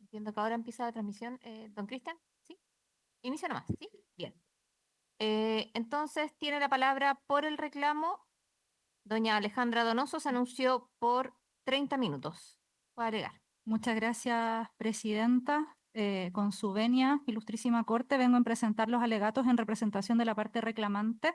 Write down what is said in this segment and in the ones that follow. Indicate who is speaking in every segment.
Speaker 1: Entiendo que ahora empieza la transmisión. Don Cristian, ¿sí? Inicia nomás, ¿sí? Bien. Entonces tiene la palabra por el reclamo. Doña Alejandra Donoso se anunció por 30 minutos. Puede alegar.
Speaker 2: Muchas gracias, presidenta. Con su venia, ilustrísima corte, vengo a presentar los alegatos en representación de la parte reclamante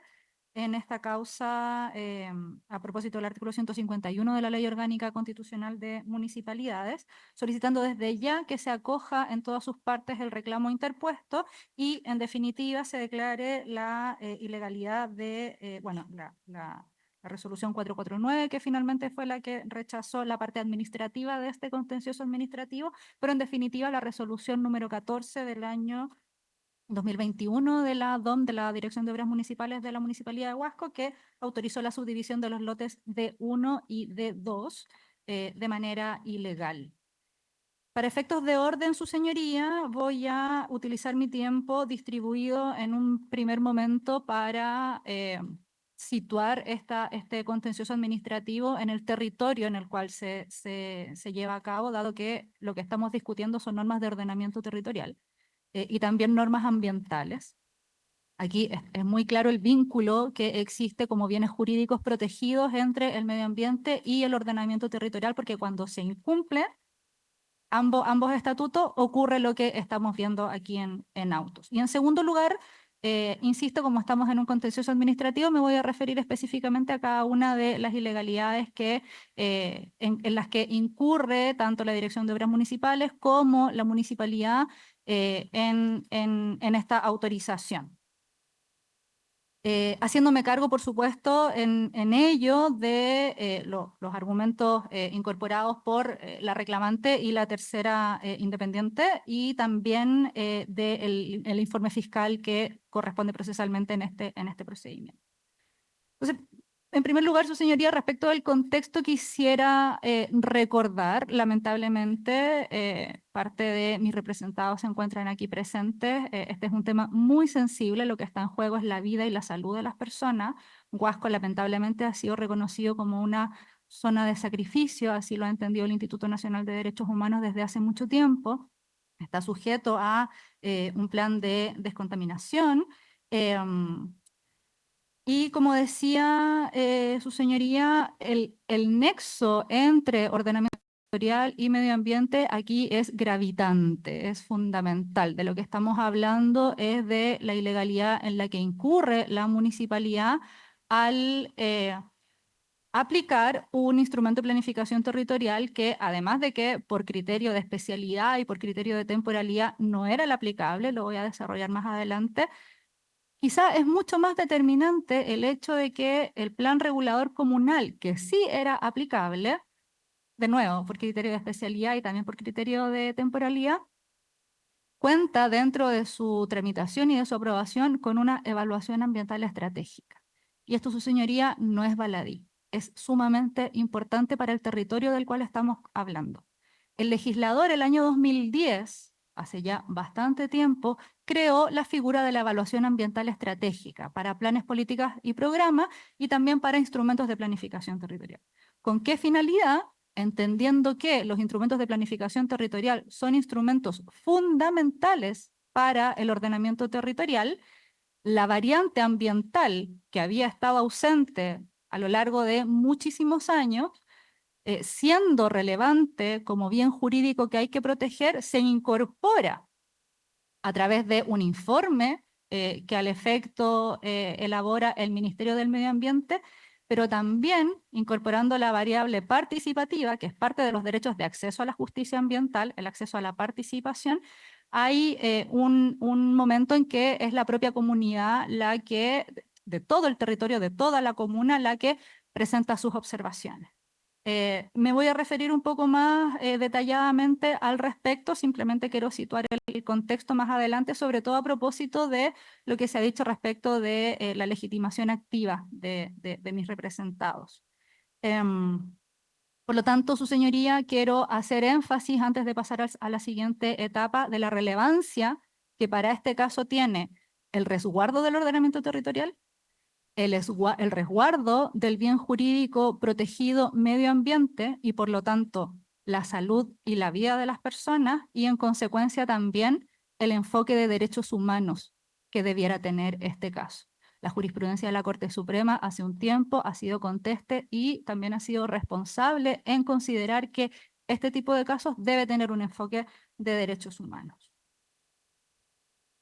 Speaker 2: en esta causa a propósito del artículo 151 de la Ley Orgánica Constitucional de Municipalidades, solicitando desde ya que se acoja en todas sus partes el reclamo interpuesto y, en definitiva, se declare la ilegalidad de, la resolución 449, que finalmente fue la que rechazó la parte administrativa de este contencioso administrativo, pero en definitiva la resolución número 14 del año 2021 de la DOM, de la Dirección de Obras Municipales de la Municipalidad de Huasco, que autorizó la subdivisión de los lotes D1 y D2 de manera ilegal. Para efectos de orden, su señoría, voy a utilizar mi tiempo distribuido en un primer momento para situar este contencioso administrativo en el territorio en el cual se lleva a cabo, dado que lo que estamos discutiendo son normas de ordenamiento territorial y también normas ambientales. Aquí es muy claro el vínculo que existe como bienes jurídicos protegidos entre el medio ambiente y el ordenamiento territorial, porque cuando se incumple ambos estatutos, ocurre lo que estamos viendo aquí en autos. Y en segundo lugar, insisto, como estamos en un contencioso administrativo, me voy a referir específicamente a cada una de las ilegalidades en las que incurre tanto la Dirección de Obras Municipales como la municipalidad en esta autorización. Haciéndome cargo, por supuesto, en ello de los argumentos incorporados por la reclamante y la tercera independiente, y también del informe fiscal que corresponde procesalmente en este procedimiento. Entonces, en primer lugar, su señoría, respecto del contexto, quisiera recordar, lamentablemente, parte de mis representados se encuentran aquí presentes. Este es un tema muy sensible, lo que está en juego es la vida y la salud de las personas. Huasco, lamentablemente, ha sido reconocido como una zona de sacrificio, así lo ha entendido el Instituto Nacional de Derechos Humanos desde hace mucho tiempo. Está sujeto a un plan de descontaminación. Y como decía su señoría, el nexo entre ordenamiento territorial y medio ambiente aquí es gravitante, es fundamental. De lo que estamos hablando es de la ilegalidad en la que incurre la municipalidad al aplicar un instrumento de planificación territorial que, además de que por criterio de especialidad y por criterio de temporalidad no era el aplicable, lo voy a desarrollar más adelante. Quizá es mucho más determinante el hecho de que el plan regulador comunal, que sí era aplicable, de nuevo, por criterio de especialidad y también por criterio de temporalidad, cuenta dentro de su tramitación y de su aprobación con una evaluación ambiental estratégica. Y esto, su señoría, no es baladí. Es sumamente importante para el territorio del cual estamos hablando. El legislador, el año 2010, hace ya bastante tiempo, creó la figura de la evaluación ambiental estratégica para planes, políticas y programas, y también para instrumentos de planificación territorial. ¿Con qué finalidad? Entendiendo que los instrumentos de planificación territorial son instrumentos fundamentales para el ordenamiento territorial, la variante ambiental que había estado ausente a lo largo de muchísimos años, siendo relevante como bien jurídico que hay que proteger, se incorpora a través de un informe que al efecto elabora el Ministerio del Medio Ambiente, pero también incorporando la variable participativa, que es parte de los derechos de acceso a la justicia ambiental, el acceso a la participación. Hay un momento en que es la propia comunidad la que, de todo el territorio, de toda la comuna, la que presenta sus observaciones. Me voy a referir un poco más detalladamente al respecto, simplemente quiero situar el contexto más adelante, sobre todo a propósito de lo que se ha dicho respecto de la legitimación activa de mis representados. Por lo tanto, su señoría, quiero hacer énfasis antes de pasar a la siguiente etapa de la relevancia que para este caso tiene el resguardo del ordenamiento territorial, el resguardo del bien jurídico protegido medio ambiente y, por lo tanto, la salud y la vida de las personas y en consecuencia también el enfoque de derechos humanos que debiera tener este caso. La jurisprudencia de la Corte Suprema hace un tiempo ha sido conteste y también ha sido responsable en considerar que este tipo de casos debe tener un enfoque de derechos humanos.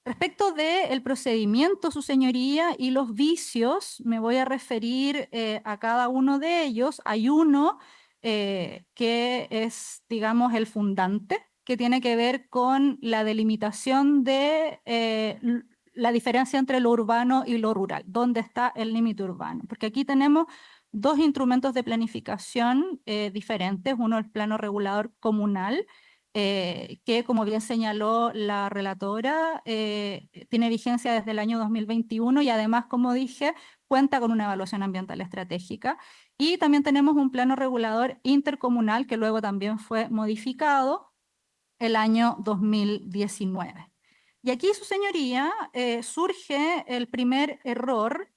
Speaker 2: Respecto del procedimiento, su señoría, y los vicios, me voy a referir a cada uno de ellos. Hay uno que es, digamos, el fundante, que tiene que ver con la delimitación de la diferencia entre lo urbano y lo rural. ¿Dónde está el límite urbano? Porque aquí tenemos dos instrumentos de planificación diferentes. Uno, el plano regulador comunal, que, como bien señaló la relatora, tiene vigencia desde el año 2021 y además, como dije, cuenta con una evaluación ambiental estratégica. Y también tenemos un plano regulador intercomunal que luego también fue modificado el año 2019. Y aquí, su señoría, surge el primer error,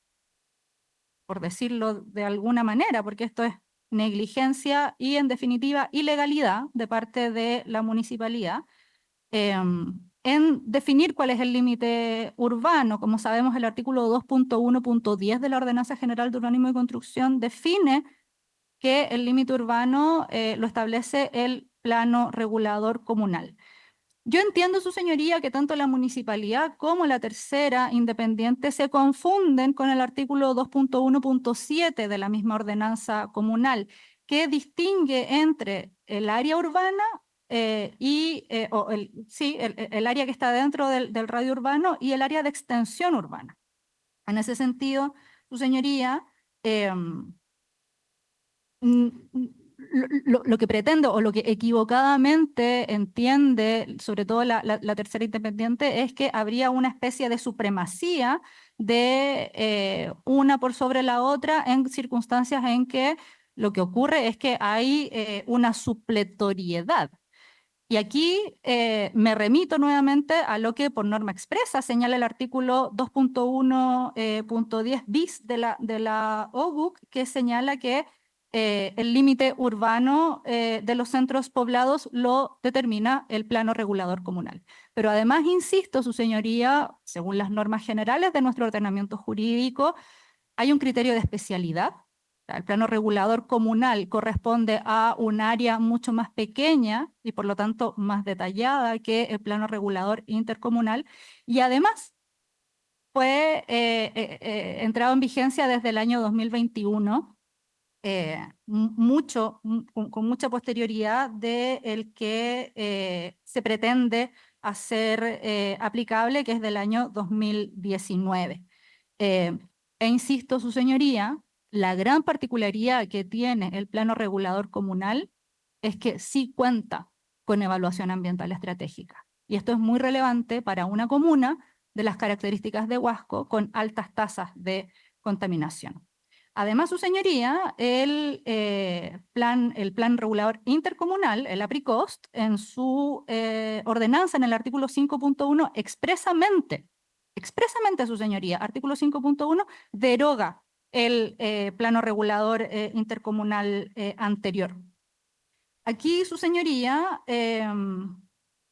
Speaker 2: por decirlo de alguna manera, porque esto es negligencia y, en definitiva, ilegalidad de parte de la municipalidad, en definir cuál es el límite urbano. Como sabemos, el artículo 2.1.10 de la Ordenanza General de Urbanismo y Construcción define que el límite urbano lo establece el plano regulador comunal. Yo entiendo, su señoría, que tanto la municipalidad como la tercera independiente se confunden con el artículo 2.1.7 de la misma ordenanza comunal, que distingue entre el área urbana el área que está dentro del radio urbano y el área de extensión urbana. En ese sentido, su señoría, mm, lo que pretende o lo que equivocadamente entiende, sobre todo la tercera independiente, es que habría una especie de supremacía de una por sobre la otra en circunstancias en que lo que ocurre es que hay una supletoriedad. Y aquí me remito nuevamente a lo que por norma expresa señala el artículo 2.1.10 bis de la OBUC, que señala que el límite urbano de los centros poblados lo determina el plano regulador comunal. Pero además, insisto, su señoría, según las normas generales de nuestro ordenamiento jurídico, hay un criterio de especialidad. El plano regulador comunal corresponde a un área mucho más pequeña y por lo tanto más detallada que el plano regulador intercomunal, y además fue entrado en vigencia desde el año 2021, con mucha posterioridad de el que se pretende hacer aplicable, que es del año 2019. Eh, insisto, su señoría, la gran particularidad que tiene el plano regulador comunal es que sí cuenta con evaluación ambiental estratégica. Y esto es muy relevante para una comuna de las características de Huasco con altas tasas de contaminación. Además, su señoría, el plan regulador intercomunal, el APRICOST, en su ordenanza en el artículo 5.1 expresamente, su señoría, artículo 5.1, deroga el plano regulador intercomunal anterior. Aquí, su señoría,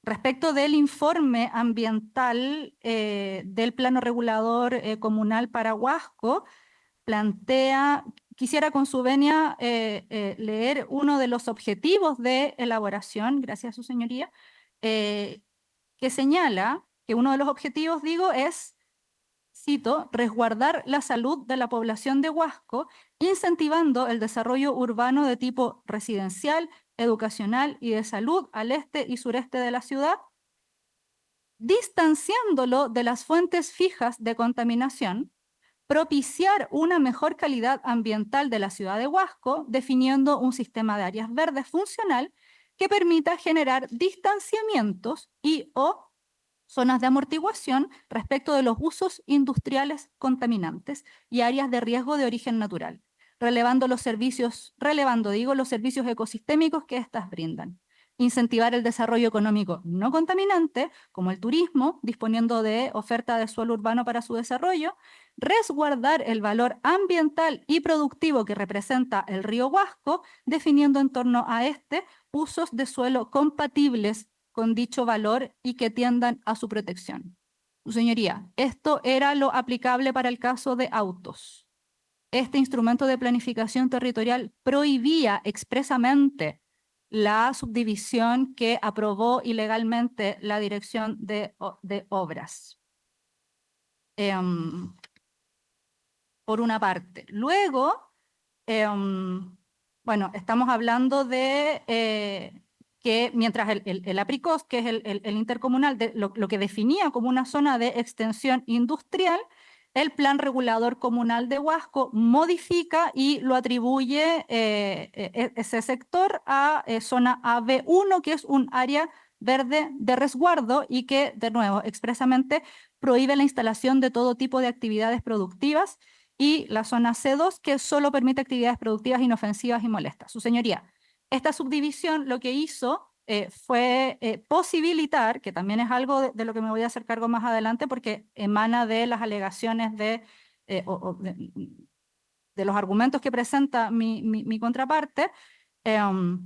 Speaker 2: respecto del informe ambiental del plano regulador comunal para Huasco, plantea, quisiera con su venia leer uno de los objetivos de elaboración, gracias a su señoría, que señala que uno de los objetivos, digo, es, cito, resguardar la salud de la población de Huasco, incentivando el desarrollo urbano de tipo residencial, educacional y de salud al este y sureste de la ciudad, distanciándolo de las fuentes fijas de contaminación, propiciar una mejor calidad ambiental de la ciudad de Huasco, definiendo un sistema de áreas verdes funcional que permita generar distanciamientos y o zonas de amortiguación respecto de los usos industriales contaminantes y áreas de riesgo de origen natural, relevando los servicios ecosistémicos que éstas brindan, incentivar el desarrollo económico no contaminante, como el turismo, disponiendo de oferta de suelo urbano para su desarrollo, resguardar el valor ambiental y productivo que representa el río Huasco, definiendo en torno a este usos de suelo compatibles con dicho valor y que tiendan a su protección. Su señoría, esto era lo aplicable para el caso de autos. Este instrumento de planificación territorial prohibía expresamente la subdivisión que aprobó ilegalmente la Dirección de Obras. Por una parte. Luego, bueno, estamos hablando de que mientras el APRICOS, que es el intercomunal, lo que definía como una zona de extensión industrial, el Plan Regulador Comunal de Huasco modifica y lo atribuye ese sector a zona AB1, que es un área verde de resguardo y que, de nuevo, expresamente prohíbe la instalación de todo tipo de actividades productivas, y la zona C2, que solo permite actividades productivas inofensivas y molestas. Su señoría, esta subdivisión lo que hizo fue posibilitar, que también es algo de lo que me voy a hacer cargo más adelante, porque emana de las alegaciones de los argumentos que presenta mi contraparte, el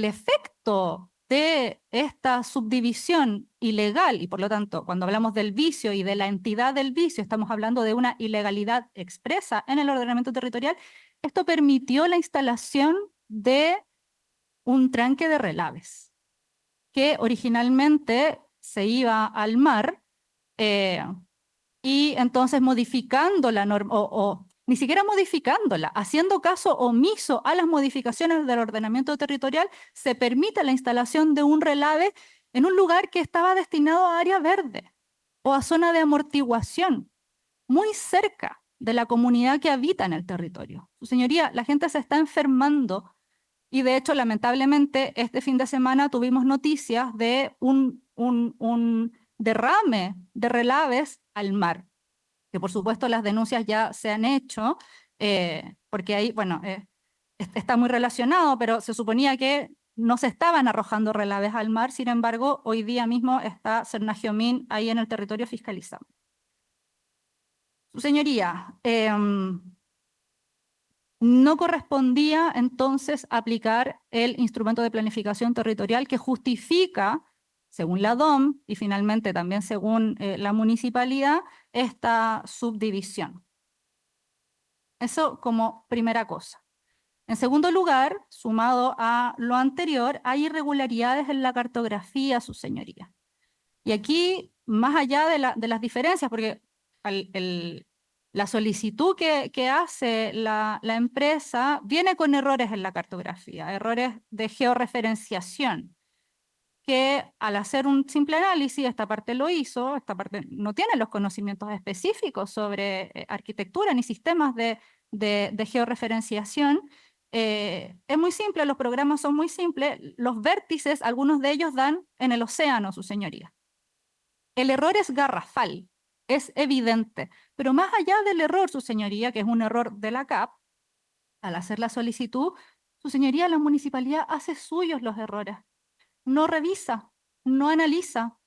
Speaker 2: efecto de esta subdivisión ilegal, y por lo tanto, cuando hablamos del vicio y de la entidad del vicio, estamos hablando de una ilegalidad expresa en el ordenamiento territorial, esto permitió la instalación de un tranque de relaves, que originalmente se iba al mar, eh, y entonces modificando la norma, o ni siquiera modificándola, haciendo caso omiso a las modificaciones del ordenamiento territorial, se permite la instalación de un relave en un lugar que estaba destinado a área verde o a zona de amortiguación, muy cerca de la comunidad que habita en el territorio. Su señoría, la gente se está enfermando y de hecho, lamentablemente, este fin de semana tuvimos noticias de un derrame de relaves al mar, que por supuesto las denuncias ya se han hecho, porque ahí, bueno, está muy relacionado, pero se suponía que no se estaban arrojando relaves al mar. Sin embargo, hoy día mismo está Cernagiomín ahí en el territorio fiscalizado. Su señoría, no correspondía entonces aplicar el instrumento de planificación territorial que justifica, según la DOM y finalmente también según la municipalidad, esta subdivisión. Eso como primera cosa. En segundo lugar, sumado a lo anterior, hay irregularidades en la cartografía, su señoría. Y aquí, más allá de las diferencias, porque la solicitud que hace la empresa viene con errores en la cartografía, errores de georreferenciación, que al hacer un simple análisis, esta parte lo hizo, esta parte no tiene los conocimientos específicos sobre arquitectura ni sistemas de georreferenciación. Es muy simple, los programas son muy simples, los vértices, algunos de ellos dan en el océano, su señoría. El error es garrafal, es evidente, pero más allá del error, su señoría, que es un error de la CAP, al hacer la solicitud, su señoría, la municipalidad hace suyos los errores, no revisa, no analiza.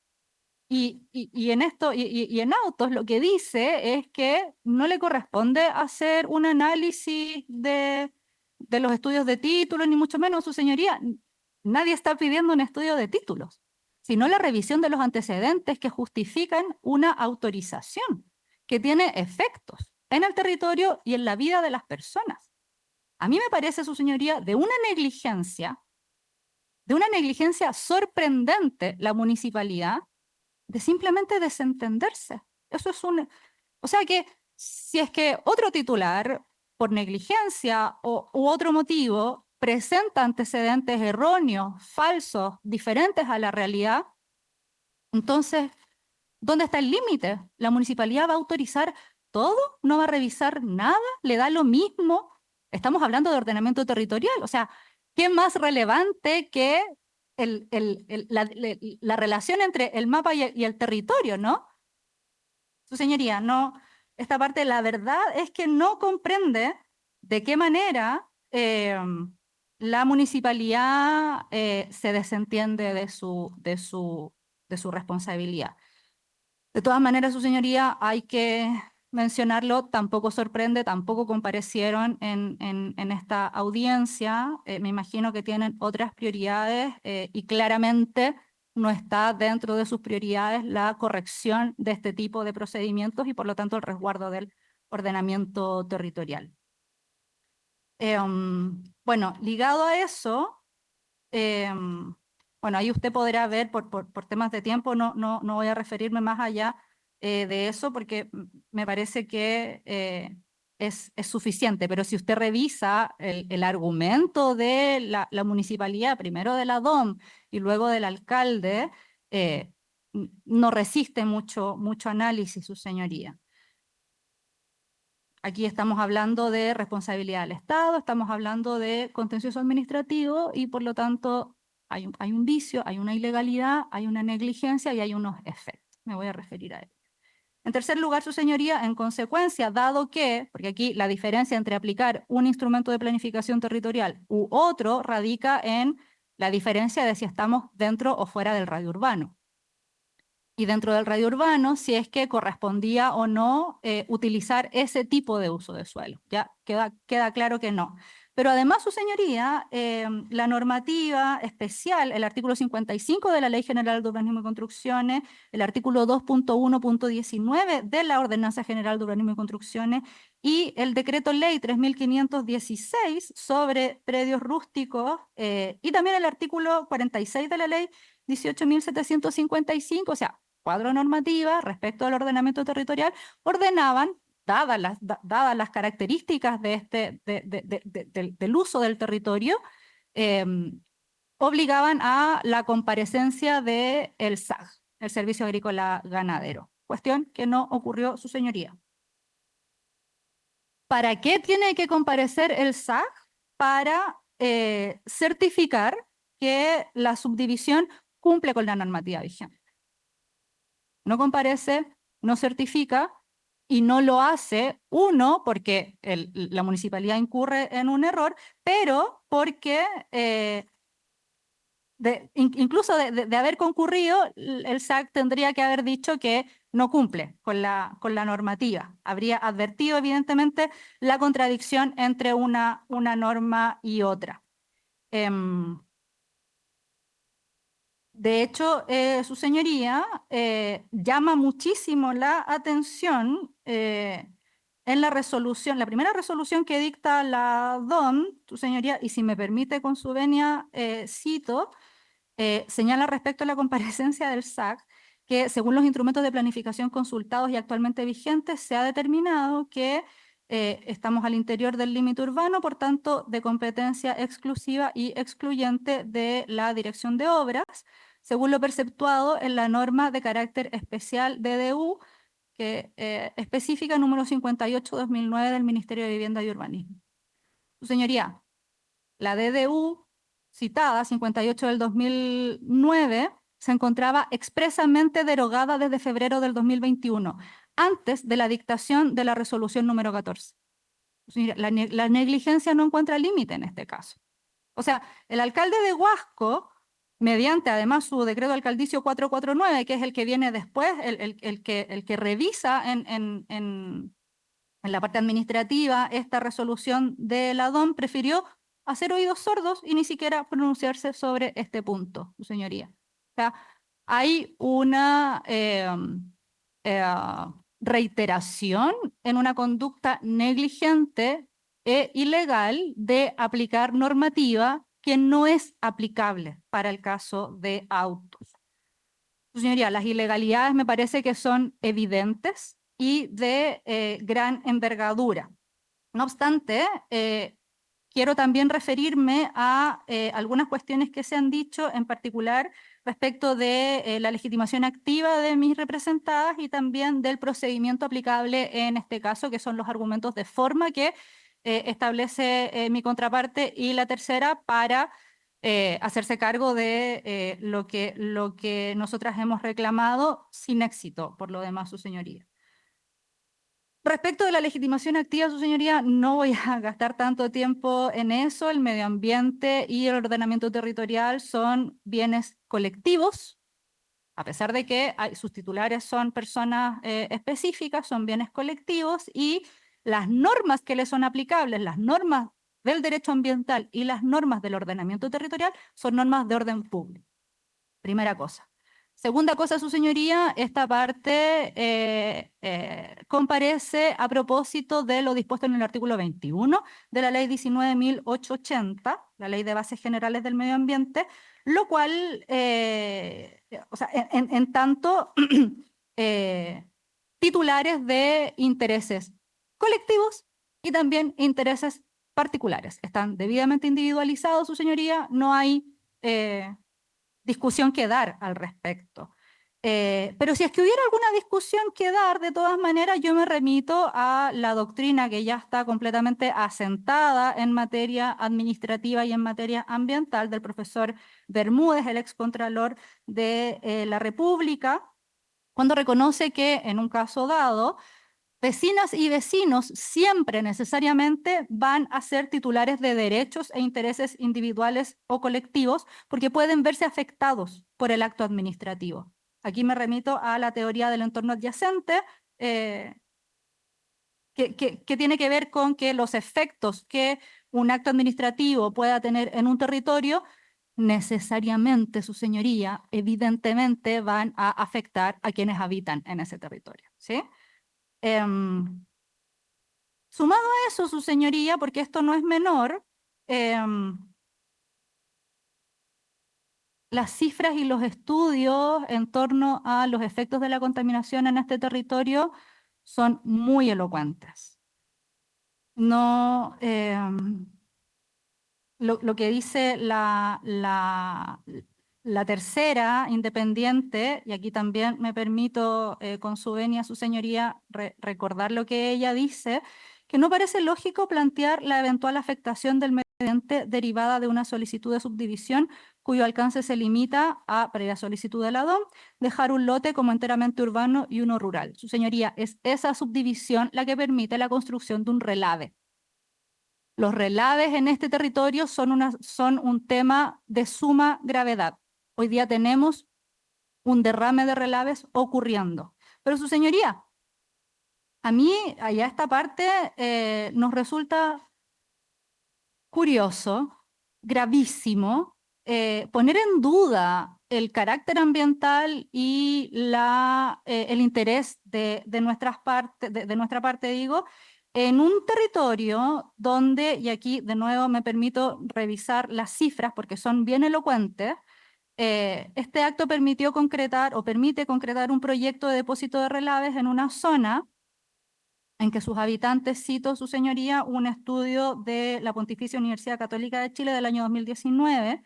Speaker 2: Y en esto, y en autos lo que dice es que no le corresponde hacer un análisis de los estudios de títulos, ni mucho menos, su señoría. Nadie está pidiendo un estudio de títulos, sino la revisión de los antecedentes que justifican una autorización que tiene efectos en el territorio y en la vida de las personas. A mí me parece, su señoría, de una negligencia sorprendente la municipalidad de simplemente desentenderse. Eso es o sea que si es que otro titular, por negligencia u otro motivo, presenta antecedentes erróneos, falsos, diferentes a la realidad, entonces, ¿dónde está el límite? ¿La municipalidad va a autorizar todo? ¿No va a revisar nada? ¿Le da lo mismo? Estamos hablando de ordenamiento territorial. O sea, ¿qué más relevante que la relación entre el mapa y el territorio, no? Su señoría, no, esta parte, la verdad es que no comprende de qué manera la municipalidad se desentiende de su responsabilidad. De todas maneras, su señoría, hay que mencionarlo, tampoco sorprende, tampoco comparecieron en esta audiencia. Me imagino que tienen otras prioridades y claramente no está dentro de sus prioridades la corrección de este tipo de procedimientos y por lo tanto el resguardo del ordenamiento territorial. Bueno, ligado a eso, bueno, ahí usted podrá ver por temas de tiempo, no voy a referirme más allá de eso porque me parece que es suficiente, pero si usted revisa el argumento de la municipalidad, primero de la DOM y luego del alcalde, no resiste mucho análisis, su señoría. Aquí estamos hablando de responsabilidad del Estado, estamos hablando de contencioso administrativo y por lo tanto hay un vicio, hay una ilegalidad, hay una negligencia y hay unos efectos. Me voy a referir a él. En tercer lugar, su señoría, en consecuencia, dado que, porque aquí la diferencia entre aplicar un instrumento de planificación territorial u otro radica en la diferencia de si estamos dentro o fuera del radio urbano. Y dentro del radio urbano, si es que correspondía o no utilizar ese tipo de uso de suelo. Ya queda claro que no. Pero además, su señoría, la normativa especial, el artículo 55 de la Ley General de Urbanismo y Construcciones, el artículo 2.1.19 de la Ordenanza General de Urbanismo y Construcciones y el decreto ley 3516 sobre predios rústicos y también el artículo 46 de la ley 18.755, o sea, cuadro normativa respecto al ordenamiento territorial, ordenaban, dadas las características del uso del territorio, obligaban a la comparecencia del SAG, el Servicio Agrícola Ganadero, cuestión que no ocurrió, su señoría. ¿Para qué tiene que comparecer el SAG? Para certificar que la subdivisión cumple con la normativa vigente. No comparece, no certifica y no lo hace, uno, porque la municipalidad incurre en un error, pero porque incluso de haber concurrido, el SAC tendría que haber dicho que no cumple con la normativa. Habría advertido, evidentemente, la contradicción entre una norma y otra. De hecho, su señoría llama muchísimo la atención en la resolución, la primera resolución que dicta la DOM, su señoría, y si me permite con su venia, cito, señala respecto a la comparecencia del SAC que según los instrumentos de planificación consultados y actualmente vigentes, se ha determinado que estamos al interior del límite urbano, por tanto, de competencia exclusiva y excluyente de la Dirección de Obras, según lo perceptuado en la norma de carácter especial DDU, que específica número 58/2009 del Ministerio de Vivienda y Urbanismo. Su señoría, la DDU citada, 58 del 2009, se encontraba expresamente derogada desde febrero del 2021, antes de la dictación de la resolución número 14. La negligencia no encuentra límite en este caso. O sea, el alcalde de Huasco, mediante además su decreto alcaldicio 449, que es el que viene después, el que revisa en la parte administrativa esta resolución de la DOM, prefirió hacer oídos sordos y ni siquiera pronunciarse sobre este punto, su señoría. O sea, hay una eh, reiteración en una conducta negligente e ilegal de aplicar normativa que no es aplicable para el caso de autos. Su señoría, las ilegalidades me parece que son evidentes y de gran envergadura. No obstante, quiero también referirme a algunas cuestiones que se han dicho, en particular respecto de la legitimación activa de mis representadas y también del procedimiento aplicable en este caso, que son los argumentos de forma que establece mi contraparte, y la tercera para hacerse cargo de lo que nosotras hemos reclamado sin éxito, por lo demás, su señoría. Respecto de la legitimación activa, su señoría, no voy a gastar tanto tiempo en eso. El medio ambiente y el ordenamiento territorial son bienes colectivos, a pesar de que sus titulares son personas específicas, son bienes colectivos, y las normas que les son aplicables, las normas del derecho ambiental y las normas del ordenamiento territorial son normas de orden público. Primera cosa. Segunda cosa, su señoría, esta parte comparece a propósito de lo dispuesto en el artículo 21 de la ley 19.880, la ley de bases generales del medio ambiente, lo cual, o sea, en tanto titulares de intereses colectivos y también intereses particulares. Están debidamente individualizados, su señoría, no hay discusión que dar al respecto. Pero si es que hubiera alguna discusión que dar, de todas maneras, yo me remito a la doctrina que ya está completamente asentada en materia administrativa y en materia ambiental del profesor Bermúdez, el excontralor de la República, cuando reconoce que en un caso dado, vecinas y vecinos siempre necesariamente van a ser titulares de derechos e intereses individuales o colectivos porque pueden verse afectados por el acto administrativo. Aquí me remito a la teoría del entorno adyacente, que tiene que ver con que los efectos que un acto administrativo pueda tener en un territorio necesariamente, su señoría, evidentemente van a afectar a quienes habitan en ese territorio, ¿sí? Sumado a eso, su señoría, porque esto no es menor, las cifras y los estudios en torno a los efectos de la contaminación en este territorio son muy elocuentes. No, lo que dice la tercera independiente, y aquí también me permito con su venia, su señoría, recordar lo que ella dice, que no parece lógico plantear la eventual afectación del medio ambiente derivada de una solicitud de subdivisión cuyo alcance se limita a, previa solicitud de la DOM, dejar un lote como enteramente urbano y uno rural. Su señoría, es esa subdivisión la que permite la construcción de un relave. Los relaves en este territorio son un tema de suma gravedad. Hoy día tenemos un derrame de relaves ocurriendo. Pero su señoría, a mí allá esta parte nos resulta curioso, gravísimo, poner en duda el carácter ambiental y el interés de nuestra parte, digo, en un territorio donde, y aquí de nuevo me permito revisar las cifras porque son bien elocuentes, este acto permitió concretar o permite concretar un proyecto de depósito de relaves en una zona en que sus habitantes, cito su señoría, un estudio de la Pontificia Universidad Católica de Chile del año 2019,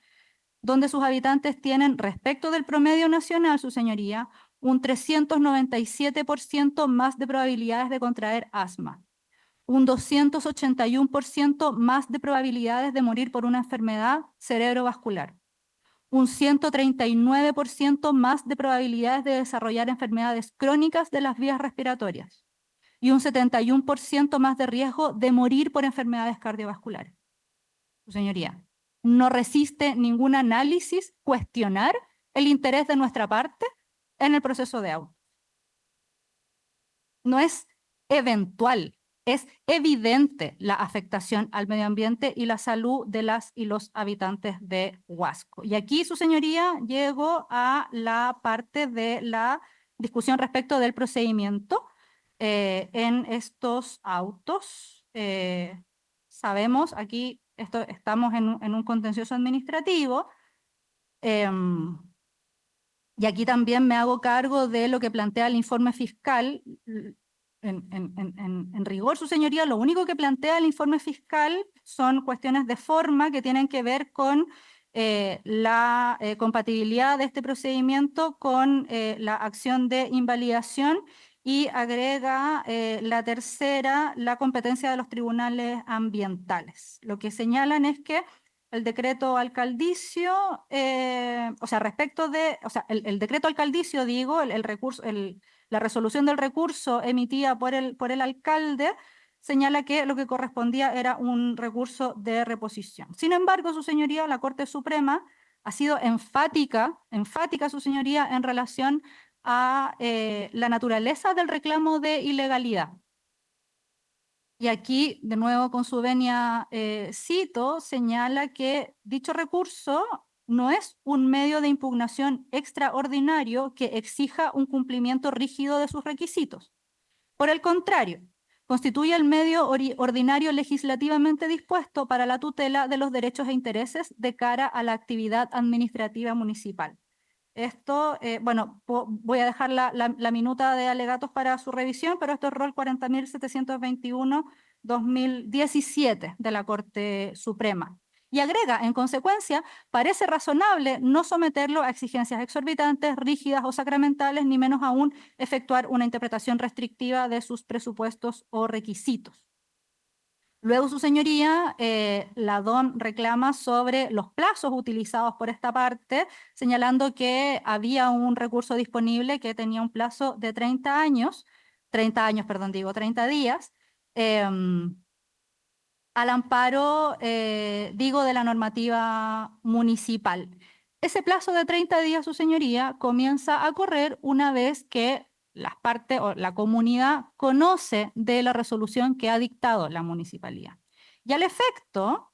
Speaker 2: donde sus habitantes tienen, respecto del promedio nacional, su señoría, un 397% más de probabilidades de contraer asma, un 281% más de probabilidades de morir por una enfermedad cerebrovascular, un 139% más de probabilidades de desarrollar enfermedades crónicas de las vías respiratorias y un 71% más de riesgo de morir por enfermedades cardiovasculares. Su señoría, no resiste ningún análisis cuestionar el interés de nuestra parte en el proceso de auto. No es eventual, es evidente la afectación al medio ambiente y la salud de las y los habitantes de Huasco. Y aquí, su señoría, llego a la parte de la discusión respecto del procedimiento en estos autos. Sabemos, aquí estamos en un contencioso administrativo, y aquí también me hago cargo de lo que plantea el informe fiscal. En rigor, su señoría, lo único que plantea el informe fiscal son cuestiones de forma que tienen que ver con la compatibilidad de este procedimiento con la acción de invalidación, y agrega la tercera, la competencia de los tribunales ambientales. Lo que señalan es que el decreto alcaldicio, o sea, respecto de, o sea, el decreto alcaldicio, digo, el recurso, La resolución del recurso emitida por el alcalde señala que lo que correspondía era un recurso de reposición. Sin embargo, su señoría, la Corte Suprema, ha sido enfática, su señoría, en relación a la naturaleza del reclamo de ilegalidad. Y aquí, de nuevo, con su venia cito, señala que dicho recurso no es un medio de impugnación extraordinario que exija un cumplimiento rígido de sus requisitos. Por el contrario, constituye el medio ordinario legislativamente dispuesto para la tutela de los derechos e intereses de cara a la actividad administrativa municipal. Esto, bueno, voy a dejar la minuta de alegatos para su revisión, pero esto es rol 40.721-2017 de la Corte Suprema. Y agrega, en consecuencia, parece razonable no someterlo a exigencias exorbitantes, rígidas o sacramentales, ni menos aún efectuar una interpretación restrictiva de sus presupuestos o requisitos. Luego, su señoría, la DON reclama sobre los plazos utilizados por esta parte, señalando que había un recurso disponible que tenía un plazo de 30 días, al amparo, de la normativa municipal. Ese plazo de 30 días, su señoría, comienza a correr una vez que las partes o la comunidad conoce de la resolución que ha dictado la municipalidad. Y al efecto,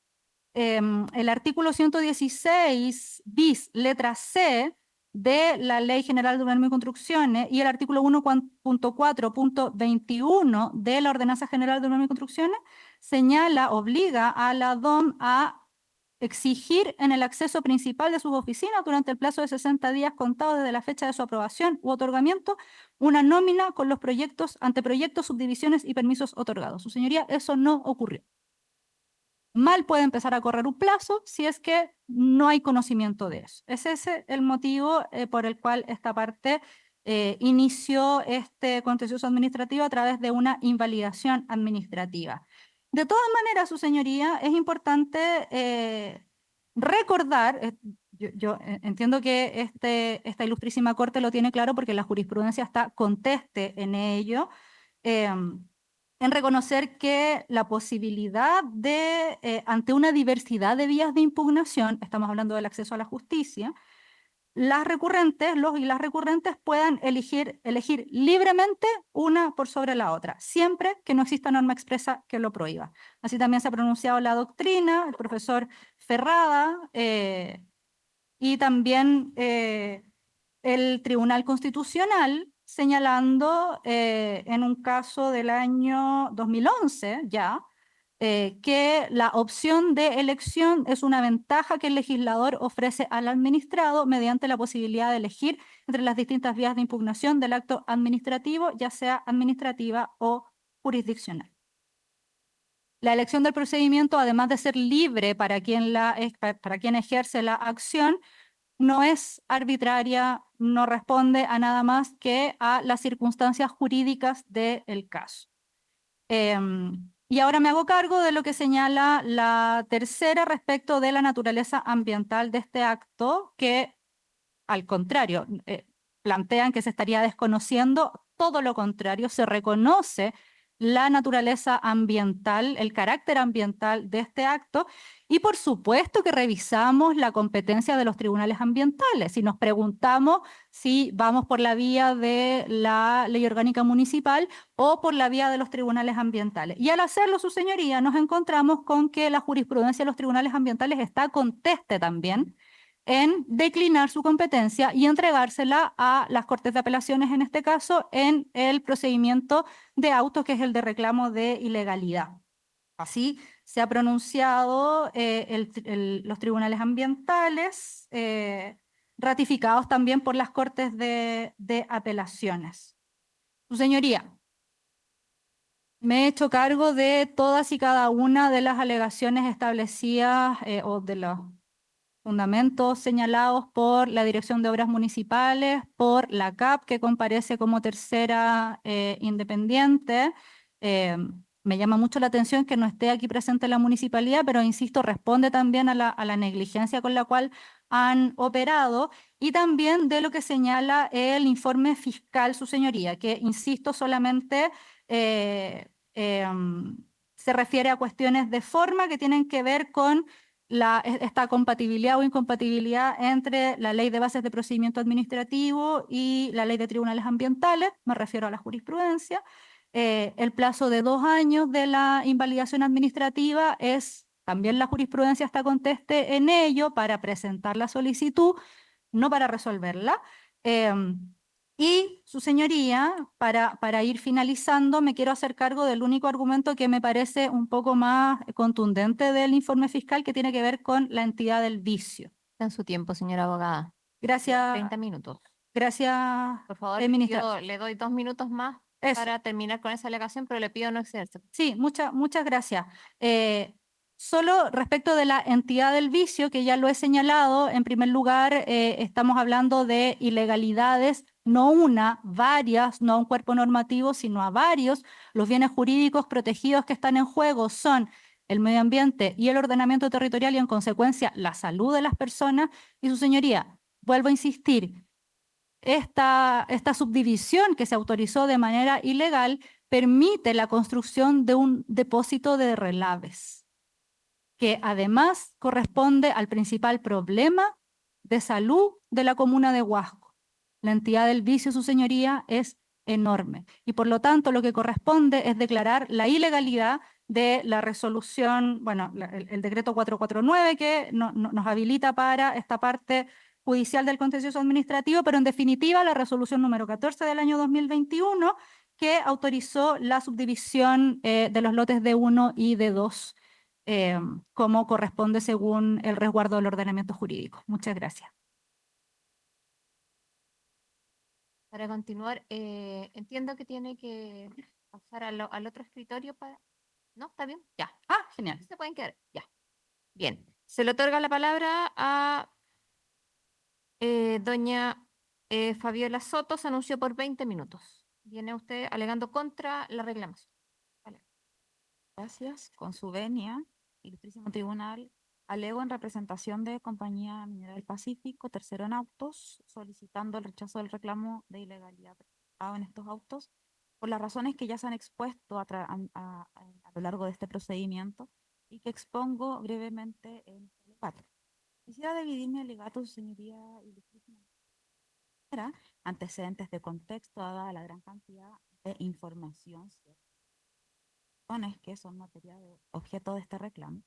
Speaker 2: el artículo 116 bis, letra C, de la Ley General de Urbanismo y Construcciones y el artículo 1.4.21 de la Ordenanza General de Urbanismo y Construcciones obliga a la DOM a exigir en el acceso principal de sus oficinas durante el plazo de 60 días contados desde la fecha de su aprobación u otorgamiento una nómina con los proyectos, anteproyectos, subdivisiones y permisos otorgados. Su señoría, eso no ocurrió. Mal puede empezar a correr un plazo si es que no hay conocimiento de eso. Es ese el motivo por el cual esta parte inició este contencioso administrativo a través de una invalidación administrativa. De todas maneras, su señoría, es importante recordar, yo entiendo que esta ilustrísima corte lo tiene claro porque la jurisprudencia está conteste en ello, en reconocer que la posibilidad de, ante una diversidad de vías de impugnación, estamos hablando del acceso a la justicia, las recurrentes, los y las recurrentes puedan elegir libremente una por sobre la otra, siempre que no exista norma expresa que lo prohíba. Así también se ha pronunciado la doctrina, el profesor Ferrada, y también el Tribunal Constitucional, señalando en un caso del año 2011 ya, que la opción de elección es una ventaja que el legislador ofrece al administrado mediante la posibilidad de elegir entre las distintas vías de impugnación del acto administrativo, ya sea administrativa o jurisdiccional. La elección del procedimiento, además de ser libre para quien ejerce la acción, no es arbitraria, no responde a nada más que a las circunstancias jurídicas del caso. Y ahora me hago cargo de lo que señala la tercera respecto de la naturaleza ambiental de este acto, que al contrario, plantean que se estaría desconociendo, todo lo contrario, se reconoce la naturaleza ambiental, el carácter ambiental de este acto, y por supuesto que revisamos la competencia de los tribunales ambientales. Si nos preguntamos si vamos por la vía de la ley orgánica municipal o por la vía de los tribunales ambientales. Y al hacerlo, su señoría, nos encontramos con que la jurisprudencia de los tribunales ambientales está conteste también en declinar su competencia y entregársela a las Cortes de Apelaciones, en este caso, en el procedimiento de autos, que es el de reclamo de ilegalidad. Así se ha pronunciado los tribunales ambientales, ratificados también por las Cortes de Apelaciones. Su señoría, me he hecho cargo de todas y cada una de las alegaciones establecidas o de los fundamentos señalados por la Dirección de Obras Municipales, por la CAP, que comparece como tercera independiente, me llama mucho la atención que no esté aquí presente la municipalidad, pero insisto, responde también a la negligencia con la cual han operado y también de lo que señala el informe fiscal, su señoría, que, insisto, solamente eh, se refiere a cuestiones de forma que tienen que ver con esta compatibilidad o incompatibilidad entre la Ley de Bases de Procedimiento Administrativo y la Ley de Tribunales Ambientales, me refiero a la jurisprudencia. El plazo de 2 años de la invalidación administrativa es, también la jurisprudencia está conteste en ello para presentar la solicitud, no para resolverla. Y su señoría, para ir finalizando, me quiero hacer cargo del único argumento que me parece un poco más contundente del informe fiscal, que tiene que ver con la entidad del vicio.
Speaker 1: Está en su tiempo, señora abogada.
Speaker 2: Gracias,
Speaker 1: 30 minutos.
Speaker 2: gracias,
Speaker 1: Por favor,
Speaker 2: ministra.
Speaker 1: le doy 2 minutos más
Speaker 2: Eso.
Speaker 1: para terminar con esa alegación, pero le pido no excederse.
Speaker 2: Sí, muchas gracias. Solo respecto de la entidad del vicio, que ya lo he señalado, en primer lugar, estamos hablando de ilegalidades, no una, varias, no a un cuerpo normativo, sino a varios. Los bienes jurídicos protegidos que están en juego son el medio ambiente y el ordenamiento territorial y, en consecuencia, la salud de las personas. Y su señoría, vuelvo a insistir, esta subdivisión que se autorizó de manera ilegal permite la construcción de un depósito de relaves, que además corresponde al principal problema de salud de la comuna de Huasco. La entidad del vicio, su señoría, es enorme y por lo tanto lo que corresponde es declarar la ilegalidad de la resolución, bueno, el decreto 449 que nos habilita para esta parte judicial del contencioso administrativo, pero en definitiva la resolución número 14 del año 2021 que autorizó la subdivisión de los lotes de 1 y de 2 como corresponde según el resguardo del ordenamiento jurídico. Muchas gracias.
Speaker 1: Para continuar, entiendo que tiene que pasar al otro escritorio para... ¿No? ¿Está bien? Ya.
Speaker 2: Ah, genial.
Speaker 1: Se pueden quedar. Ya. Bien. Se le otorga la palabra a doña Fabiola Soto. Se anunció por 20 minutos. Viene usted alegando contra la reclamación. Vale.
Speaker 3: Gracias. Con su venia, Ilustrísimo Tribunal, alego en representación de Compañía Minera del Pacífico, tercero en autos, solicitando el rechazo del reclamo de ilegalidad presentado en estos autos por las razones que ya se han expuesto a lo largo de este procedimiento y que expongo brevemente en este alegato. Quisiera dividir mi alegato, su señoría Ilustrísima, antecedentes de contexto, dada la gran cantidad de información que son materia de objeto de este reclamo.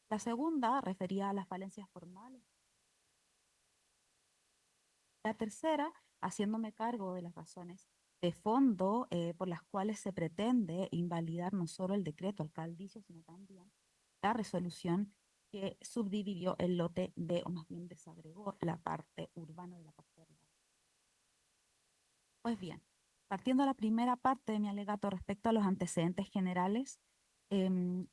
Speaker 3: La segunda refería a las falencias formales. La tercera, haciéndome cargo de las razones de fondo por las cuales se pretende invalidar no solo el decreto alcaldicio, sino también la resolución que subdividió el lote D, o más bien desagregó la parte urbana de la parte rural. Pues bien, partiendo de la primera parte de mi alegato respecto a los antecedentes generales,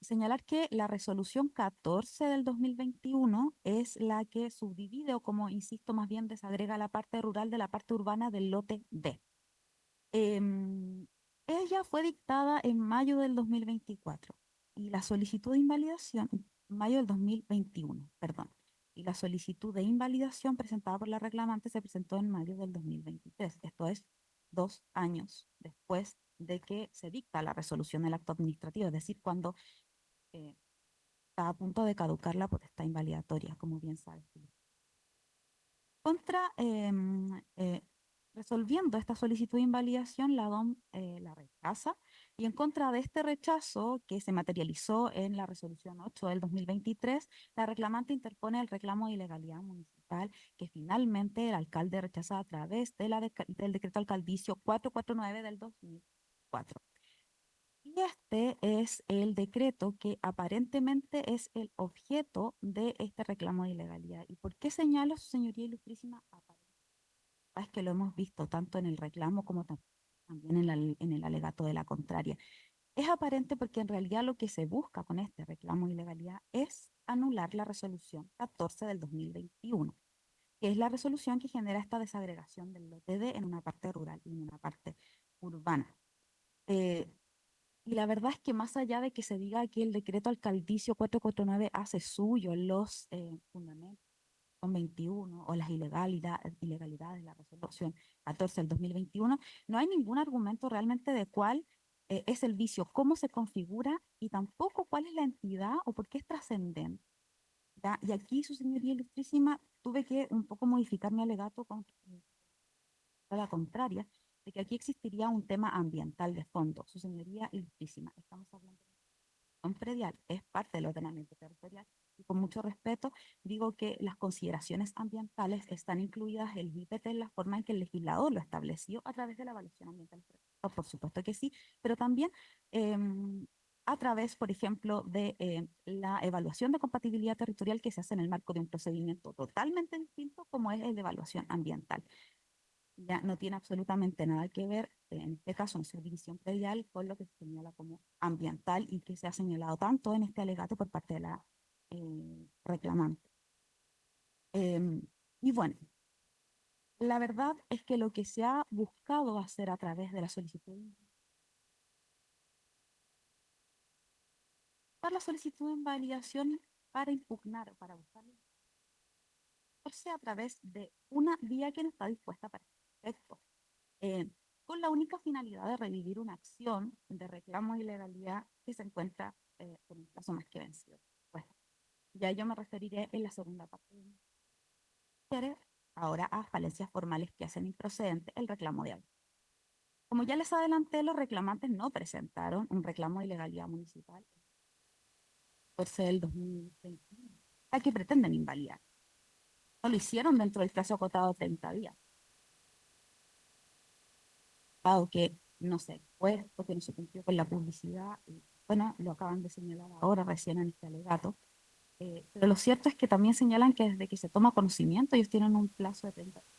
Speaker 3: señalar que la resolución 14 del 2021 es la que subdivide o, como insisto, más bien desagrega la parte rural de la parte urbana del lote D. Ella fue dictada en mayo del 2024 y la solicitud de invalidación, mayo del 2021, perdón, y la solicitud de invalidación presentada por la reclamante se presentó en mayo del 2023, esto es 2 años después de que se dicta la resolución del acto administrativo, es decir, cuando está a punto de caducar la potestad invalidatoria, como bien sabes. Contra, resolviendo esta solicitud de invalidación, la DOM la rechaza y en contra de este rechazo que se materializó en la resolución 8 del 2023, la reclamante interpone el reclamo de ilegalidad municipal que finalmente el alcalde rechaza a través de del decreto alcaldicio 449 del 2004. Y este es el decreto que aparentemente es el objeto de este reclamo de ilegalidad. ¿Y por qué señalo, su señoría ilustrísima? Es que lo hemos visto tanto en el reclamo como también en el alegato de la contraria. Es aparente porque en realidad lo que se busca con este reclamo de ilegalidad es anular la resolución 14 del 2021, que es la resolución que genera esta desagregación del lote D en una parte rural y en una parte urbana. Y la verdad es que más allá de que se diga que el decreto alcaldicio 449 hace suyo los fundamentos con 21 o las ilegalidades de la resolución 14 del 2021, no hay ningún argumento realmente de cuál es el vicio, cómo se configura y tampoco cuál es la entidad o por qué es trascendente. ¿Ya? Y aquí, su señoría ilustrísima, tuve que un poco modificar mi alegato con la contraria, de que aquí existiría un tema ambiental de fondo. Su señoría ilustrísima, estamos hablando de un predial, es parte del ordenamiento territorial y con mucho respeto digo que las consideraciones ambientales están incluidas el VIPT en la forma en que el legislador lo estableció a través de la evaluación ambiental. Por supuesto que sí, pero también a través, por ejemplo, de la evaluación de compatibilidad territorial que se hace en el marco de un procedimiento totalmente distinto como es el de evaluación ambiental. Ya no tiene absolutamente nada que ver, en este caso, en subdivisión predial, con lo que se señala como ambiental y que se ha señalado tanto en este alegato por parte de la reclamante. Y bueno, la verdad es que lo que se ha buscado hacer a través de la solicitud de invalidación para impugnar o para buscar a través de una vía que no está dispuesta para esto. eh, con la única finalidad de revivir una acción de reclamo de ilegalidad que se encuentra con un plazo más que vencido. Pues ya yo me referiré en la segunda parte de mi ahora a falencias formales que hacen improcedente el reclamo de algo. Como ya les adelanté, los reclamantes no presentaron un reclamo de ilegalidad municipal por ser el 2021, a que pretenden invalidar. No lo hicieron dentro del plazo acotado de 30 días. Dado que no se expuesto, que no se cumplió con la publicidad, y, bueno, lo acaban de señalar ahora recién en este alegato, pero lo cierto es que también señalan que desde que se toma conocimiento ellos tienen un plazo de 30 días.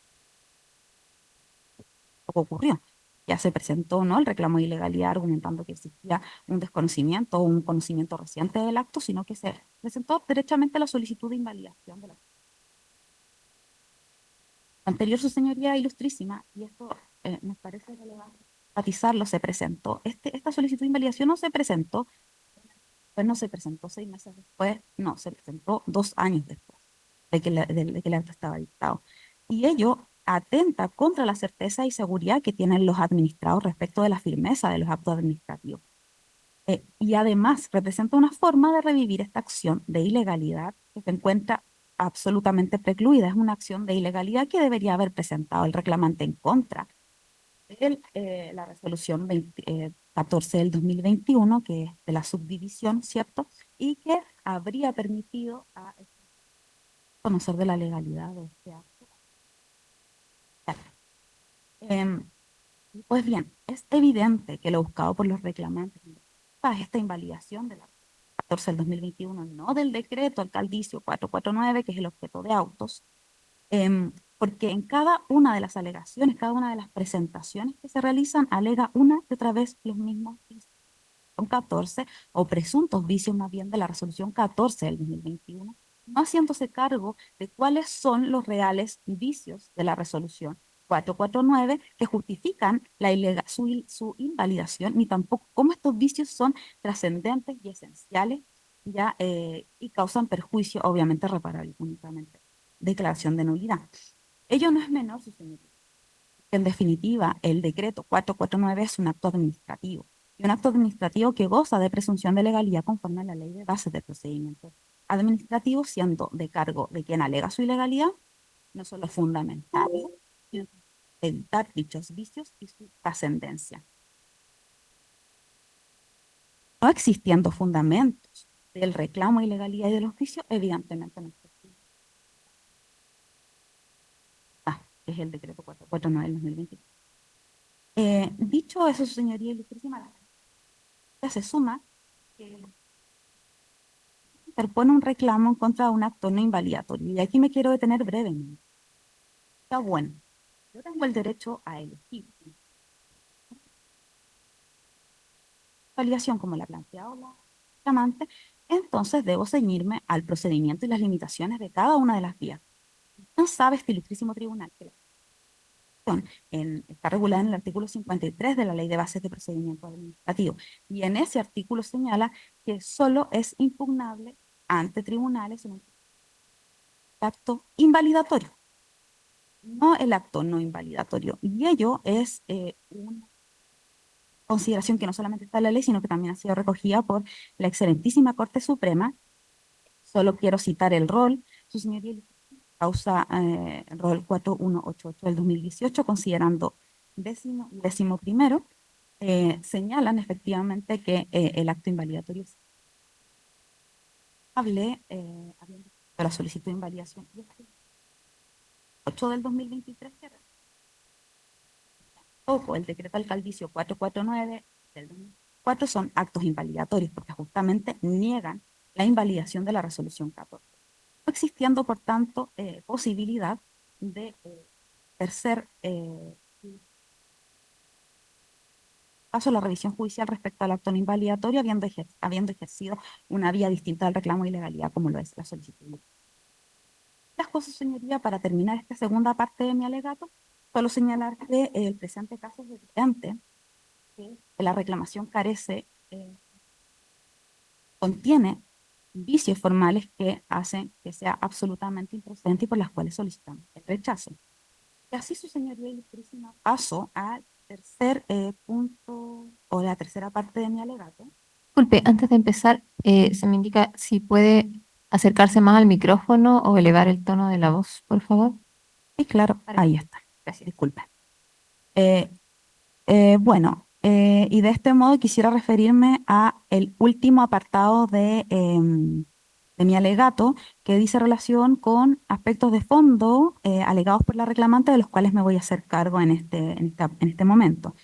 Speaker 3: Lo que ocurrió. Ya se presentó, ¿no?, el reclamo de ilegalidad argumentando que existía un desconocimiento o un conocimiento reciente del acto, sino que se presentó derechamente la solicitud de invalidación de la anterior, su señoría ilustrísima, y esto nos parece relevante enfatizarlo, se presentó. Esta solicitud de invalidación no se presentó, pues no se presentó 6 meses después, no, se presentó 2 años después de que el acto estaba dictado. Y ello atenta contra la certeza y seguridad que tienen los administrados respecto de la firmeza de los actos administrativos. Y además representa una forma de revivir esta acción de ilegalidad que se encuentra absolutamente precluida. Es una acción de ilegalidad que debería haber presentado el reclamante en contra de la resolución 14 del 2021, que es de la subdivisión, ¿cierto? Y que habría permitido a conocer de la legalidad de este acto. Em, pues bien, es evidente que lo buscado por los reclamantes es esta invalidación de la 14 del 2021, no del decreto alcaldicio 449, que es el objeto de autos, porque en cada una de las alegaciones, cada una de las presentaciones que se realizan, alega una y otra vez los mismos vicios. Son 14 o presuntos vicios más bien de la resolución 14 del 2021, no haciéndose cargo de cuáles son los reales vicios de la resolución 449 que justifican su invalidación, ni tampoco cómo estos vicios son trascendentes y esenciales ya, y causan perjuicio, obviamente reparable únicamente. Declaración de nulidad. Ello no es menor, su señoría. En definitiva, el decreto 449 es un acto administrativo, y un acto administrativo que goza de presunción de legalidad conforme a la ley de bases de procedimiento administrativo, siendo de cargo de quien alega su ilegalidad, no solo fundamental, sino evitar dichos vicios y su trascendencia. No existiendo fundamentos del reclamo de ilegalidad y de los vicios, evidentemente no es posible. Es el decreto 449 del 2020. Dicho eso, su señoría ilustrísima, se suma que interpone un reclamo en contra de un acto no invalidatorio. Y aquí me quiero detener brevemente. Está bueno, yo tengo el derecho a elegir validación como la ha planteado la reclamante, entonces debo ceñirme al procedimiento y las limitaciones de cada una de las vías. ¿Quién sabe este ilustrísimo tribunal? está regulada en el artículo 53 de la Ley de Bases de Procedimiento Administrativo. Y en ese artículo señala que solo es impugnable ante tribunales un acto invalidatorio, no el acto no invalidatorio. Y ello es una consideración que no solamente está en la ley, sino que también ha sido recogida por la excelentísima Corte Suprema. Solo quiero citar el rol, su señoría causa rol 4188 del 2018, considerando décimo primero, señalan efectivamente que el acto invalidatorio es hable, habiendo la solicitud de invalidación y este 8 del 2023 que tampoco el decreto alcaldicio 449 del 2004 son actos invalidatorios porque justamente niegan la invalidación de la resolución 14, no existiendo por tanto posibilidad de tercer paso la revisión judicial respecto al acto no invalidatorio, habiendo ejercido una vía distinta al reclamo de ilegalidad como lo es la solicitud. Las cosas, señoría, para terminar esta segunda parte de mi alegato, solo señalar que el presente caso es evidente que la reclamación contiene vicios formales que hacen que sea absolutamente improcedente y por las cuales solicitamos el rechazo. Y así, su señoría ilustrísima, paso al tercer punto o la tercera parte de mi alegato.
Speaker 1: Disculpe, antes de empezar, se me indica si puede acercarse más al micrófono o elevar el tono de la voz, por favor.
Speaker 3: Sí, claro, ahí está.
Speaker 1: Gracias.
Speaker 3: Disculpe. Bueno, y de este modo quisiera referirme a el último apartado de mi alegato, que dice relación con aspectos de fondo alegados por la reclamante, de los cuales me voy a hacer cargo en este momento.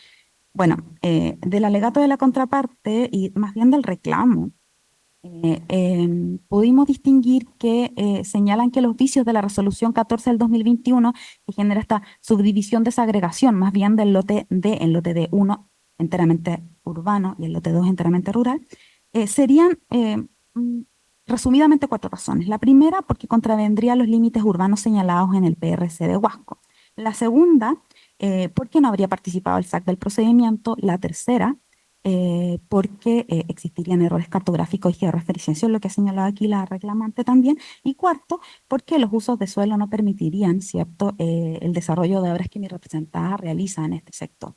Speaker 3: Bueno, del alegato de la contraparte y más bien del reclamo, pudimos distinguir que señalan que los vicios de la resolución 14 del 2021, que genera esta subdivisión, desagregación, más bien del lote D, el lote D1 enteramente urbano y el lote 2 enteramente rural, serían resumidamente 4 razones. La primera, porque contravendría los límites urbanos señalados en el PRC de Huasco. La segunda, porque no habría participado el SAC del procedimiento. La tercera, porque existirían errores cartográficos y georreferenciación, lo que ha señalado aquí la reclamante también. Y cuarto, porque los usos de suelo no permitirían, ¿cierto?, el desarrollo de obras que mi representada realiza en este sector.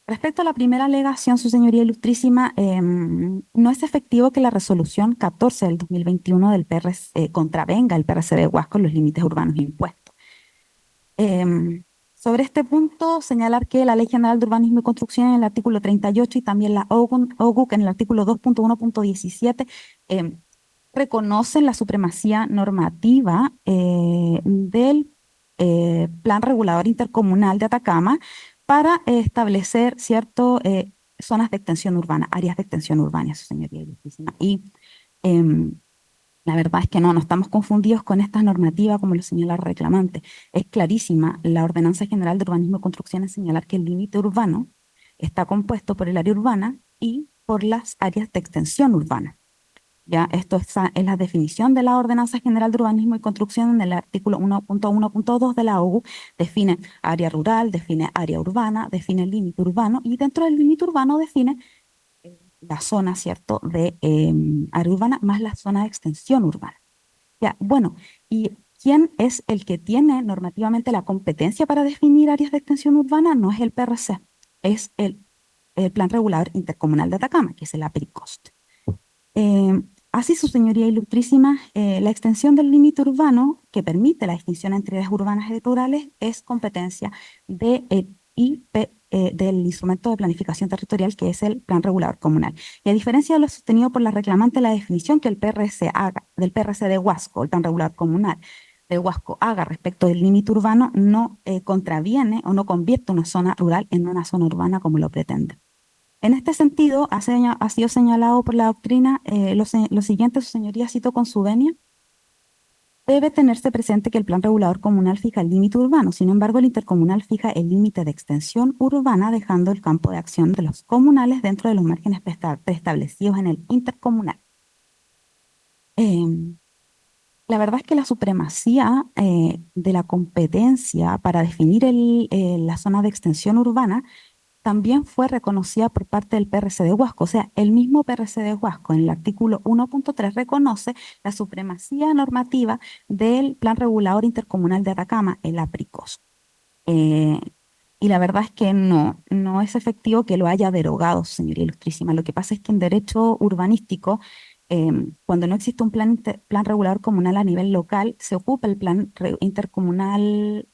Speaker 3: Respecto a la primera alegación, su señoría ilustrísima, no es efectivo que la resolución 14 del 2021 del PRC contravenga el PRC de Huasco en los límites urbanos impuestos. Sobre este punto, señalar que la Ley General de Urbanismo y Construcción en el artículo 38 y también la OGUC en el artículo 2.1.17 reconocen la supremacía normativa del Plan Regulador Intercomunal de Atacama para establecer ciertas zonas de extensión urbana, áreas de extensión urbana, su señoría ilustrísima. Y la verdad es que no estamos confundidos con esta normativa como lo señala el reclamante. Es clarísima la Ordenanza General de Urbanismo y Construcción en señalar que el límite urbano está compuesto por el área urbana y por las áreas de extensión urbana. Ya, esto es la definición de la Ordenanza General de Urbanismo y Construcción en el artículo 1.1.2 de la OGU. Define área rural, define área urbana, define el límite urbano y dentro del límite urbano define la zona, ¿cierto?, de área urbana más la zona de extensión urbana. Ya, bueno, ¿y quién es el que tiene normativamente la competencia para definir áreas de extensión urbana? No es el PRC, es el Plan Regulador Intercomunal de Atacama, que es el APRICOST. Así, su señoría ilustrísima, la extensión del límite urbano que permite la distinción entre áreas urbanas y rurales es competencia del instrumento de planificación territorial, que es el Plan Regulador Comunal. Y a diferencia de lo sostenido por la reclamante, la definición que el PRC haga del PRC de Huasco, el Plan Regulador Comunal de Huasco, haga respecto del límite urbano no contraviene o no convierte una zona rural en una zona urbana como lo pretende. En este sentido, ha sido señalado por la doctrina lo siguiente, su señoría, cito con su venia: debe tenerse presente que el plan regulador comunal fija el límite urbano, sin embargo el intercomunal fija el límite de extensión urbana, dejando el campo de acción de los comunales dentro de los márgenes preestablecidos en el intercomunal. La verdad es que la supremacía de la competencia para definir la zona de extensión urbana también fue reconocida por parte del PRC de Huasco. O sea, el mismo PRC de Huasco en el artículo 1.3 reconoce la supremacía normativa del Plan Regulador Intercomunal de Atacama, el APRICOS. Y la verdad es que no es efectivo que lo haya derogado, señoría ilustrísima. Lo que pasa es que en derecho urbanístico, cuando no existe un plan regulador comunal a nivel local, se ocupa el plan intercomunal,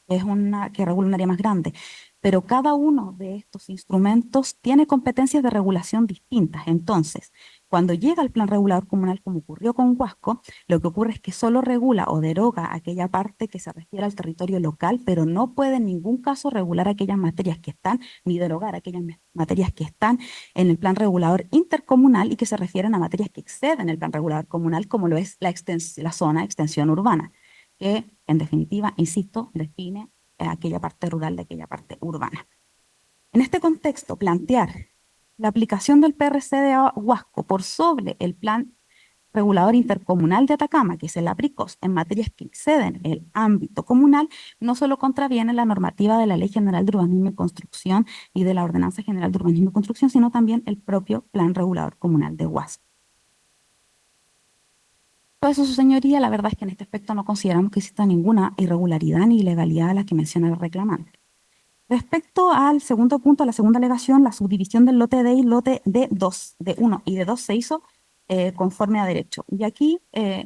Speaker 3: que regula un área más grande. Pero cada uno de estos instrumentos tiene competencias de regulación distintas. Entonces, cuando llega el plan regulador comunal, como ocurrió con Huasco, lo que ocurre es que solo regula o deroga aquella parte que se refiere al territorio local, pero no puede en ningún caso regular aquellas materias que están, ni derogar aquellas materias que están en el plan regulador intercomunal y que se refieren a materias que exceden el plan regulador comunal, como lo es la zona de extensión urbana, que en definitiva, insisto, define aquella parte rural de aquella parte urbana. En este contexto, plantear la aplicación del PRC de Huasco por sobre el plan regulador intercomunal de Atacama, que es el APRICOS, en materias que exceden el ámbito comunal, no solo contraviene la normativa de la Ley General de Urbanismo y Construcción y de la Ordenanza General de Urbanismo y Construcción, sino también el propio Plan Regulador Comunal de Huasco. Todo eso, su señoría, la verdad es que en este aspecto no consideramos que exista ninguna irregularidad ni ilegalidad a la que menciona el reclamante. Respecto al segundo punto, a la segunda alegación, la subdivisión del lote D y lote D2, D1 y D2 se hizo conforme a derecho. Y aquí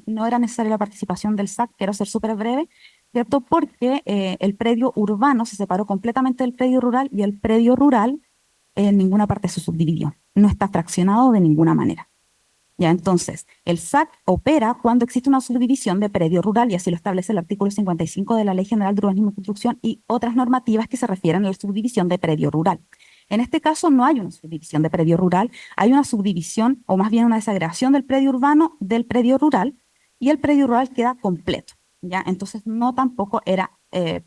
Speaker 3: no era necesaria la participación del SAC, quiero ser súper breve, ¿cierto? Porque el predio urbano se separó completamente del predio rural y el predio rural en ninguna parte se subdividió. No está fraccionado de ninguna manera. Ya, entonces, el SAC opera cuando existe una subdivisión de predio rural y así lo establece el artículo 55 de la Ley General de Urbanismo y Construcción y otras normativas que se refieren a la subdivisión de predio rural. En este caso no hay una subdivisión de predio rural, hay una subdivisión o más bien una desagregación del predio urbano del predio rural y el predio rural queda completo. ¿Ya? Entonces no tampoco era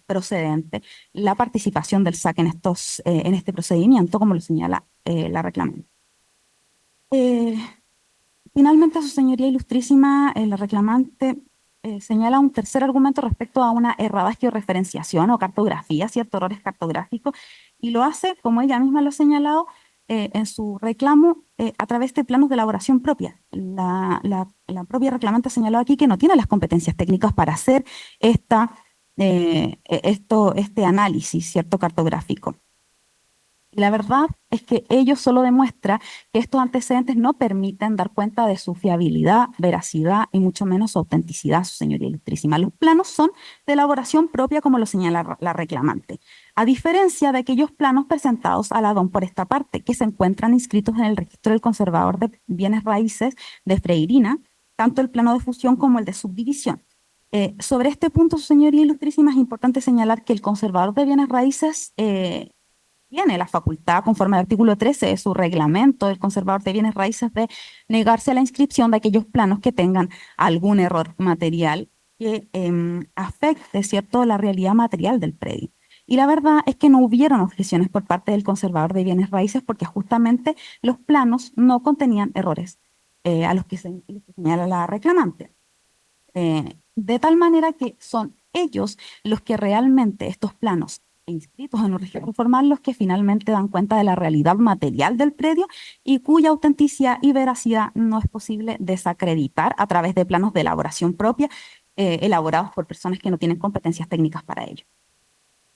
Speaker 3: procedente la participación del SAC en este procedimiento, como lo señala la reclamante. Finalmente, su señoría ilustrísima, la reclamante señala un tercer argumento respecto a una errada georreferenciación o cartografía, cierto, errores cartográficos, y lo hace, como ella misma lo ha señalado, en su reclamo a través de planos de elaboración propia. La propia reclamante ha señalado aquí que no tiene las competencias técnicas para hacer este análisis, cierto, cartográfico. Y la verdad es que ello solo demuestra que estos antecedentes no permiten dar cuenta de su fiabilidad, veracidad y mucho menos su autenticidad, su señoría ilustrísima. Los planos son de elaboración propia, como lo señala la reclamante, a diferencia de aquellos planos presentados a la DOM por esta parte, que se encuentran inscritos en el registro del conservador de bienes raíces de Freirina, tanto el plano de fusión como el de subdivisión. Sobre este punto, su señoría ilustrísima, es importante señalar que el conservador de bienes raíces tiene la facultad, conforme al artículo 13 de su reglamento del conservador de bienes raíces, de negarse a la inscripción de aquellos planos que tengan algún error material que afecte, ¿cierto?, la realidad material del predio. Y la verdad es que no hubieron objeciones por parte del conservador de bienes raíces porque justamente los planos no contenían errores a los que señala la reclamante. De tal manera que son ellos los que realmente estos planos inscritos en un registro formal los que finalmente dan cuenta de la realidad material del predio y cuya autenticidad y veracidad no es posible desacreditar a través de planos de elaboración propia elaborados por personas que no tienen competencias técnicas para ello.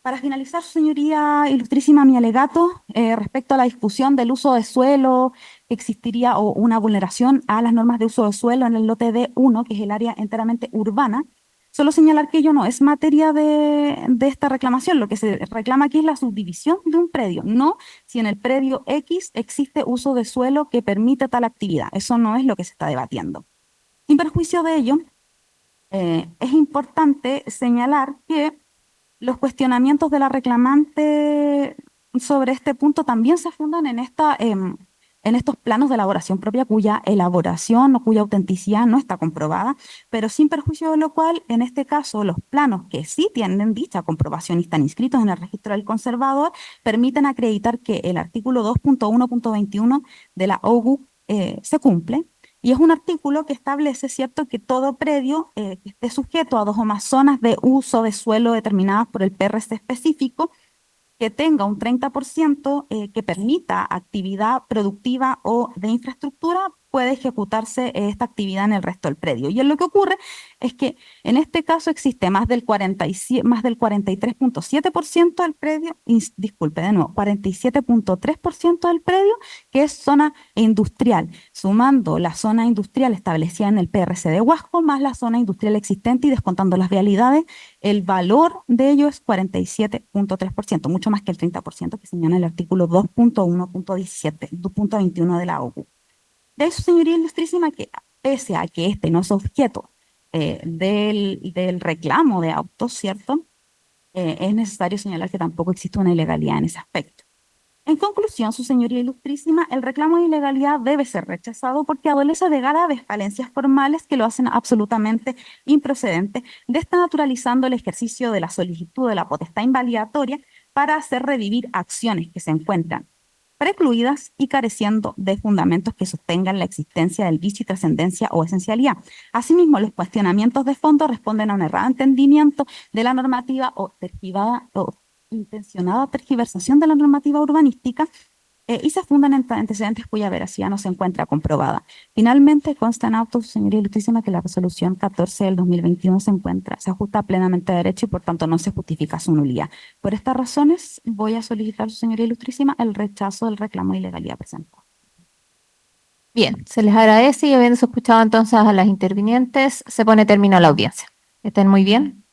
Speaker 3: Para finalizar, su señoría ilustrísima, mi alegato respecto a la discusión del uso de suelo, que existiría o una vulneración a las normas de uso de suelo en el lote D1, que es el área enteramente urbana, solo señalar que ello no es materia de esta reclamación. Lo que se reclama aquí es la subdivisión de un predio, no si en el predio X existe uso de suelo que permite tal actividad. Eso no es lo que se está debatiendo. Sin perjuicio de ello, es importante señalar que los cuestionamientos de la reclamante sobre este punto también se fundan en estos planos de elaboración propia cuya elaboración o cuya autenticidad no está comprobada, pero sin perjuicio de lo cual, en este caso, los planos que sí tienen dicha comprobación y están inscritos en el registro del conservador permiten acreditar que el artículo 2.1.21 de la OGU se cumple Y es un artículo que establece, ¿cierto?, que todo predio que esté sujeto a 2 o más zonas de uso de suelo determinadas por el PRC específico, que tenga un 30% que permita actividad productiva o de infraestructura, puede ejecutarse esta actividad en el resto del predio. Y lo que ocurre es que en este caso existe más del 43.7% del predio, disculpe de nuevo, 47.3% del predio que es zona industrial, sumando la zona industrial establecida en el PRC de Huasco más la zona industrial existente y descontando las vialidades, el valor de ello es 47.3%, mucho más que el 30% que señala el artículo 2.1.17, de la OCU. De eso, señoría ilustrísima, que pese a que este no es objeto del reclamo de autos, ¿cierto? Es necesario señalar que tampoco existe una ilegalidad en ese aspecto. En conclusión, su señoría ilustrísima, el reclamo de ilegalidad debe ser rechazado porque adolece de graves falencias formales que lo hacen absolutamente improcedente, desnaturalizando el ejercicio de la solicitud de la potestad invalidatoria para hacer revivir acciones que se encuentran precluidas y careciendo de fundamentos que sostengan la existencia del vicio y trascendencia o esencialidad. Asimismo, los cuestionamientos de fondo responden a un errado entendimiento de la normativa o intencionada tergiversación de la normativa urbanística y se fundan en antecedentes cuya veracidad no se encuentra comprobada. Finalmente, consta en auto, señoría ilustrísima, que la resolución 14 del 2021 se ajusta plenamente a derecho y por tanto no se justifica su nulidad. Por estas razones, voy a solicitar, su señoría ilustrísima, el rechazo del reclamo de ilegalidad presentado.
Speaker 1: Bien, se les agradece y habiendo escuchado entonces a las intervinientes, se pone término a la audiencia. Estén muy bien.